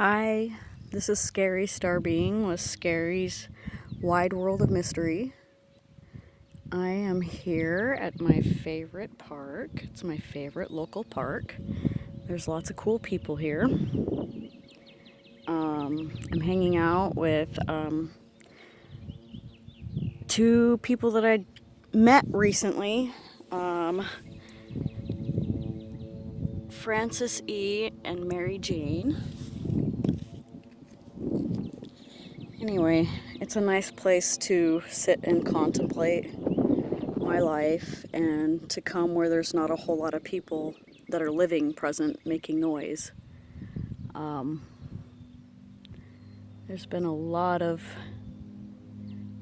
Hi, this is Scary Star Being with Scary's Wide World of Mystery. I am here at my favorite park. It's my favorite local park. There's lots of cool people here. I'm hanging out with two people that I met recently. Francis E. and Mary Jane. Anyway, it's a nice place to sit and contemplate my life and to come where there's not a whole lot of people that are living present making noise. There's been a lot of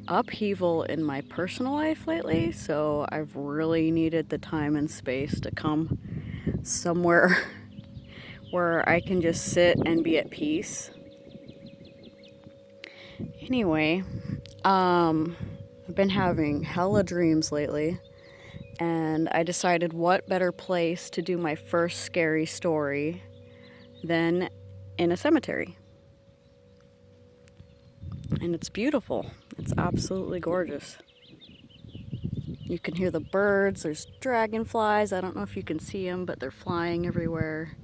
upheaval in my personal life lately, so I've really needed the time and space to come somewhere where I can just sit and be at peace. Anyway, I've been having hella dreams lately, and I decided what better place to do my first scary story than in a cemetery. And it's beautiful. It's absolutely gorgeous. You can hear the birds. There's dragonflies. I don't know if you can see them, but they're flying everywhere.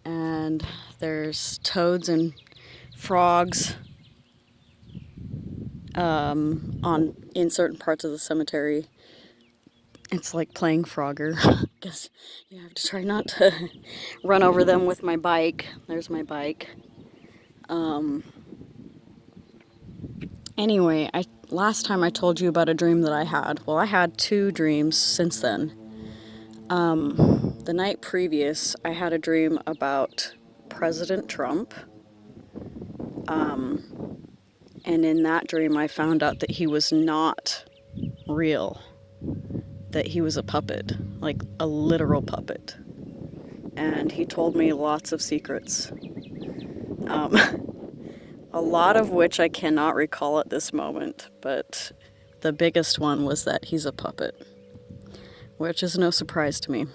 And there's toads and frogs in certain parts of the cemetery. It's like playing Frogger. I guess you have to try not to run over them with my bike. There's my bike. Anyway, last time I told you about a dream that I had. Well, I had two dreams since then. The night previous, I had a dream about President Trump. And in that dream, I found out that he was not real. That he was a puppet, like a literal puppet. And he told me lots of secrets. A lot of which I cannot recall at this moment, but the biggest one was that he's a puppet, which is no surprise to me.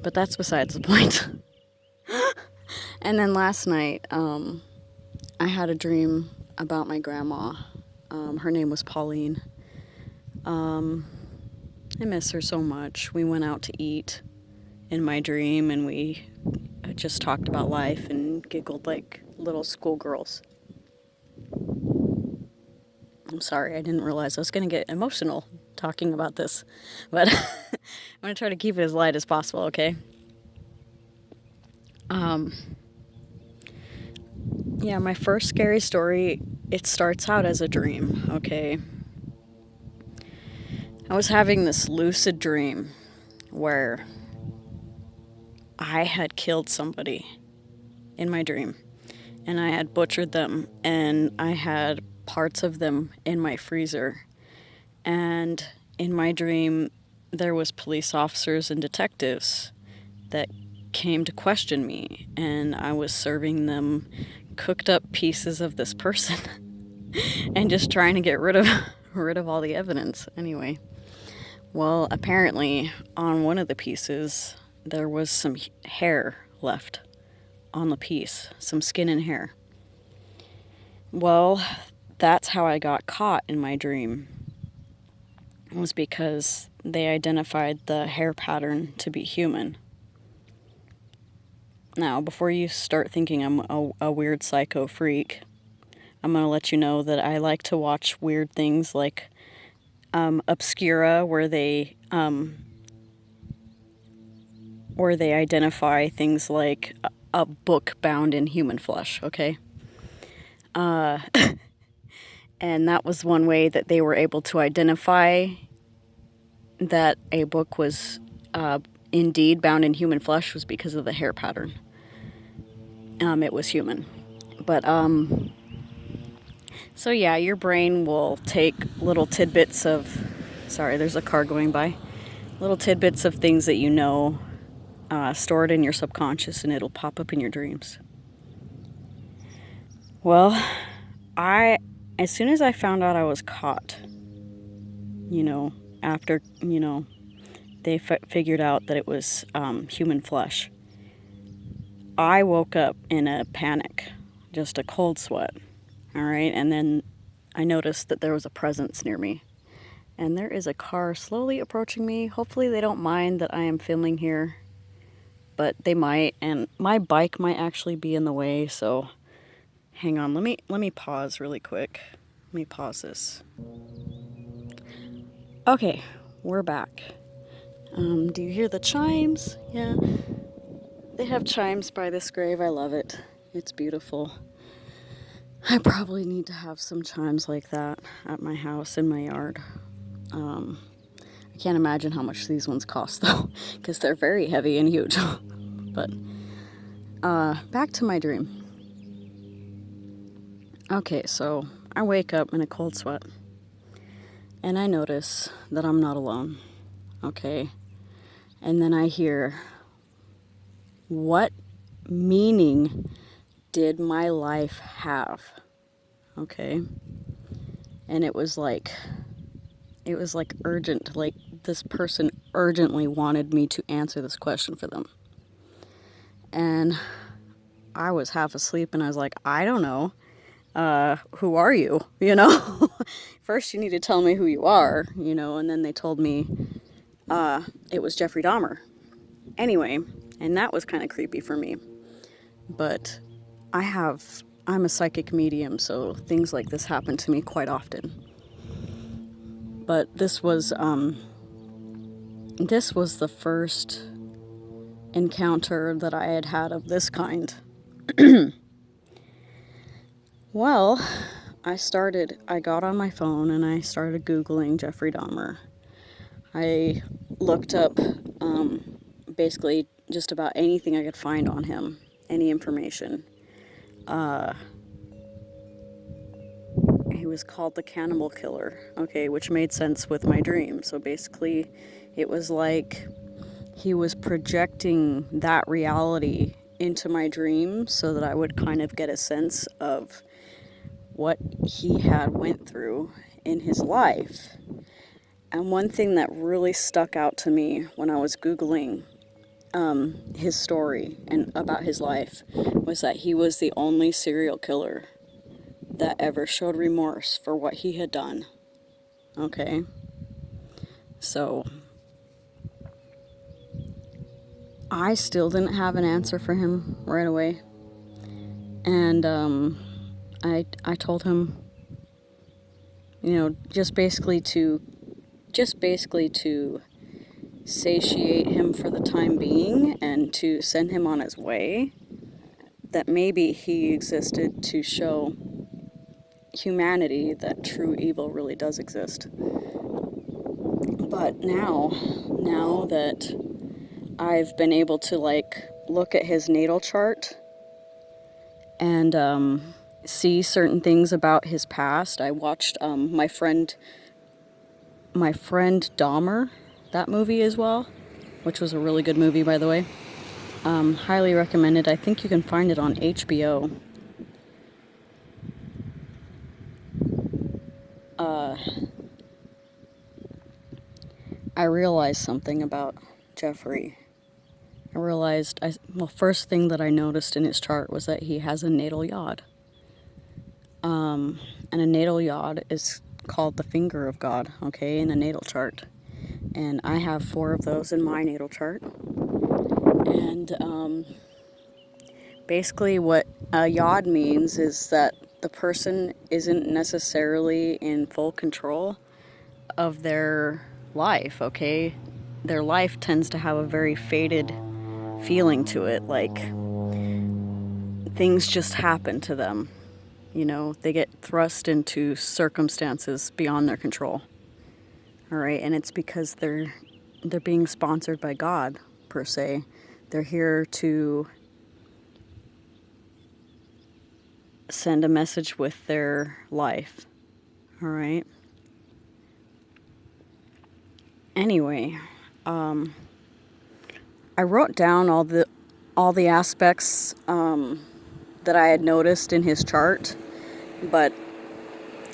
But that's besides the point. And then last night, I had a dream about my grandma. Her name was Pauline. I miss her so much. We went out to eat in my dream, and we just talked about life and giggled like little schoolgirls. I'm sorry, I didn't realize I was going to get emotional talking about this, but I'm going to try to keep it as light as possible, okay? Yeah, my first scary story, it starts out as a dream, okay? I was having this lucid dream where I had killed somebody in my dream, and I had butchered them, and I had parts of them in my freezer. And in my dream, there was police officers and detectives that came to question me, and I was serving them cooked up pieces of this person and just trying to get rid of all the evidence. Anyway, well, apparently on one of the pieces there was some hair left on the piece, some skin and hair. Well, that's how I got caught in my dream. It was because they identified the hair pattern to be human. Now, before you start thinking I'm a weird psycho freak, I'm going to let you know that I like to watch weird things like Obscura, where they identify things like a book bound in human flesh, okay? And that was one way that they were able to identify that a book was indeed bound in human flesh, was because of the hair pattern. It was human. But, so yeah, your brain will take little tidbits of, sorry, there's a car going by, little tidbits of things that you know, store it in your subconscious, and it'll pop up in your dreams. Well, as soon as I found out I was caught, after, they figured out that it was human flesh, I woke up in a panic, just a cold sweat. All right. And then I noticed that there was a presence near me. And there is a car slowly approaching me. Hopefully they don't mind that I am filming here, but they might. And my bike might actually be in the way, so hang on. Let me pause really quick. Let me pause this. Okay, we're back. Do you hear the chimes? Yeah. They have chimes by this grave. I love it. It's beautiful. I probably need to have some chimes like that at my house, in my yard. I can't imagine how much these ones cost though, because they're very heavy and huge. But back to my dream. Okay, so I wake up in a cold sweat, and I notice that I'm not alone. Okay, and then I hear, what meaning did my life have? Okay, and it was like urgent, like this person urgently wanted me to answer this question for them. And I was half asleep, and I was like, I don't know. Who are you? You know, first you need to tell me who you are, you know, and then they told me, it was Jeffrey Dahmer. Anyway, and that was kind of creepy for me, but I'm a psychic medium, so things like this happen to me quite often. But this was the first encounter that I had had of this kind. Well, I got on my phone and I started Googling Jeffrey Dahmer. I looked up basically just about anything I could find on him, any information. He was called the Cannibal Killer, okay, which made sense with my dream. So basically, it was like he was projecting that reality into my dream so that I would kind of get a sense of what he had went through in his life. And one thing that really stuck out to me when I was Googling his story and about his life was that he was the only serial killer that ever showed remorse for what he had done. Okay? So I still didn't have an answer for him right away. And I told him, you know, just basically to satiate him for the time being and to send him on his way, that maybe he existed to show humanity that true evil really does exist. But now that I've been able to look at his natal chart and see certain things about his past. I watched my friend Dahmer, that movie as well, which was a really good movie, by the way. Highly recommended. I think you can find it on HBO. I realized something about Jeffrey. First thing that I noticed in his chart was that he has a natal yod. And a natal yod is called the finger of God, okay, in a natal chart. And I have 4 of those in my natal chart. And basically what a yod means is that the person isn't necessarily in full control of their life, okay? Their life tends to have a very faded feeling to it, like things just happen to them. You know, they get thrust into circumstances beyond their control. All right, and it's because they're being sponsored by God, per se. They're here to send a message with their life. All right. Anyway, I wrote down all the aspects that I had noticed in his chart, but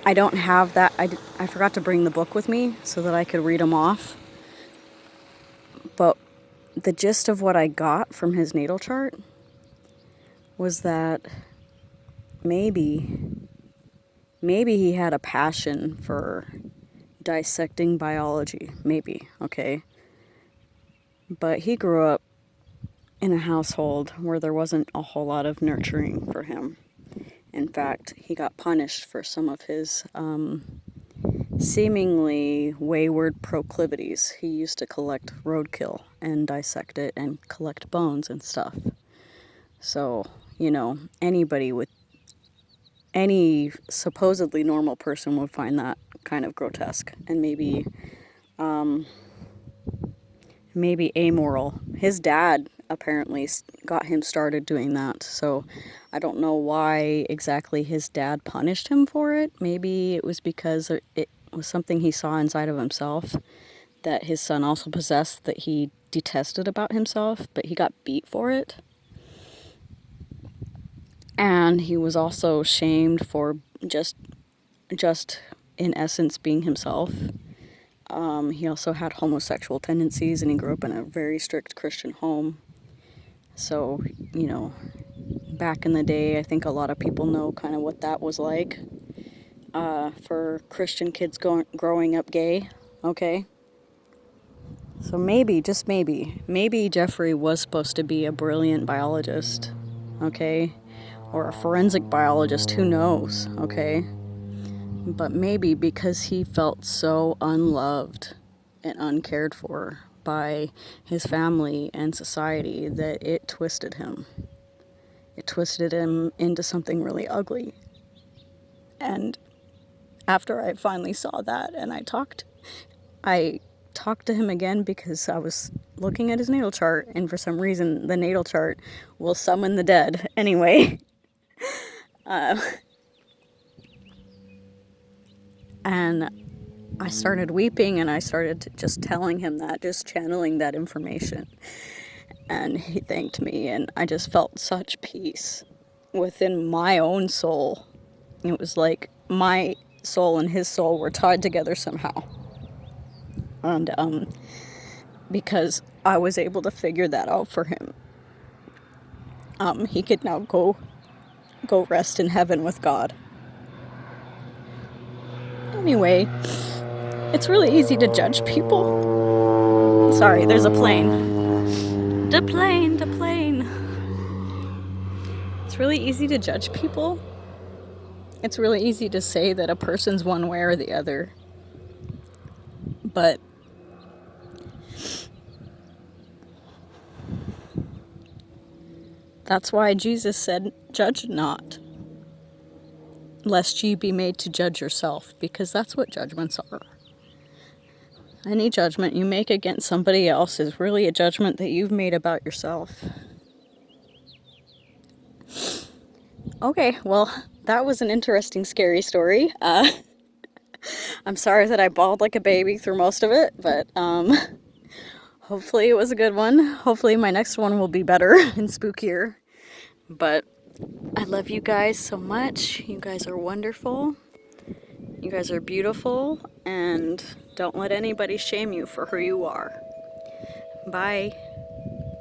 I don't have that. I forgot to bring the book with me so that I could read them off. But the gist of what I got from his natal chart was that maybe he had a passion for dissecting biology, maybe, okay? But he grew up in a household where there wasn't a whole lot of nurturing for him. In fact, he got punished for some of his seemingly wayward proclivities. He used to collect roadkill and dissect it and collect bones and stuff. So, you know, any supposedly normal person would find that kind of grotesque and maybe amoral. His dad apparently got him started doing that, so I don't know why exactly his dad punished him for it. Maybe it was because it was something he saw inside of himself that his son also possessed, that he detested about himself, but he got beat for it. And he was also shamed for just in essence being himself. He also had homosexual tendencies, and he grew up in a very strict Christian home. So, you know, back in the day, I think a lot of people know kind of what that was like for Christian kids growing up gay, okay? So maybe, just maybe Jeffrey was supposed to be a brilliant biologist, okay? Or a forensic biologist, who knows, okay? But maybe because he felt so unloved and uncared for by his family and society that it twisted him. It twisted him into something really ugly. And after I finally saw that and I talked to him again because I was looking at his natal chart, and for some reason the natal chart will summon the dead. Anyway, and I started weeping, and I started just telling him that, just channeling that information. And he thanked me, and I just felt such peace within my own soul. It was like my soul and his soul were tied together somehow. And because I was able to figure that out for him, he could now go rest in heaven with God. Anyway, it's really easy to judge people. Sorry, there's a plane. The plane. It's really easy to judge people. It's really easy to say that a person's one way or the other. But that's why Jesus said, "Judge not, lest ye be made to judge yourself," because that's what judgments are. Any judgment you make against somebody else is really a judgment that you've made about yourself. Okay, well, that was an interesting, scary story. I'm sorry that I bawled like a baby through most of it, but hopefully it was a good one. Hopefully my next one will be better and spookier. But I love you guys so much. You guys are wonderful. You guys are beautiful, and don't let anybody shame you for who you are. Bye.